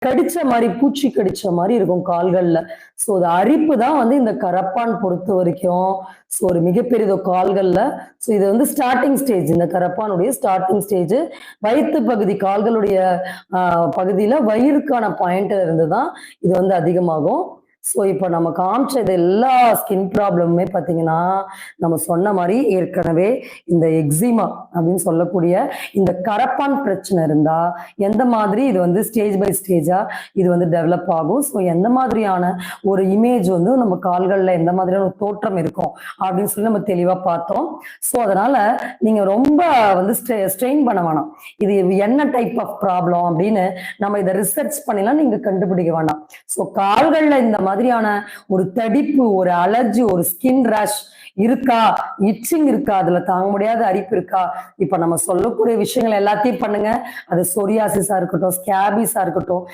கடிச்ச மாதிரி, பூச்சி கடிச்ச மாதிரி இருக்கும் கால்கள்ல. ஸோ அது அரிப்பு தான் வந்து இந்த கரப்பான் பொறுத்த வரைக்கும் ஸோ ஒரு மிகப்பெரிய கால்கள்ல. ஸோ இது வந்து ஸ்டார்டிங் ஸ்டேஜ், இந்த கரப்பானுடைய ஸ்டார்டிங் ஸ்டேஜ். வயிற்று பகுதி, கால்களுடைய பகுதியில வயிறுக்கான பாயிண்ட்ல இருந்து தான் இது வந்து அதிகமாகும். ஸோ இப்போ நம்ம காமிச்சது எல்லா ஸ்கின் ப்ராப்ளமுமே பார்த்தீங்கன்னா, நம்ம சொன்ன மாதிரி ஏற்கனவே இந்த எக்ஸிமா அப்படின்னு சொல்லக்கூடிய இந்த கரப்பான் பிரச்சனை இருந்தா எந்த மாதிரி இது வந்து ஸ்டேஜ் பை ஸ்டேஜா இது வந்து டெவலப் ஆகும். ஸோ எந்த மாதிரியான ஒரு இமேஜ் வந்து நம்ம கால்களில் எந்த மாதிரியான ஒரு தோற்றம் இருக்கும் அப்படின்னு சொல்லி நம்ம தெளிவாக பார்த்தோம். ஸோ அதனால நீங்க ரொம்ப வந்து ஸ்ட்ரெயின் பண்ண வேணாம். இது என்ன டைப் ஆஃப் ப்ராப்ளம் அப்படின்னு நம்ம இதை ரிசர்ச் பண்ணிலாம் நீங்க கண்டுபிடிக்க வேண்டாம். ஸோ கால்கள்ல இந்த மாதிரியான ஒரு தடிப்பு, ஒரு அலர்ஜி, ஒரு ஸ்கின் ரஷ் இருக்கா, இச்சிங் இருக்கா, அதுல தாங்க முடியாத அரிப்பு இருக்கா, இப்ப நம்ம சொல்லக்கூடிய விஷயங்கள் எல்லாத்தையும் பண்ணுங்க. அது சொரியாசிஸா இருக்கட்டும், ஸ்கேபிஸா இருக்கட்டும்,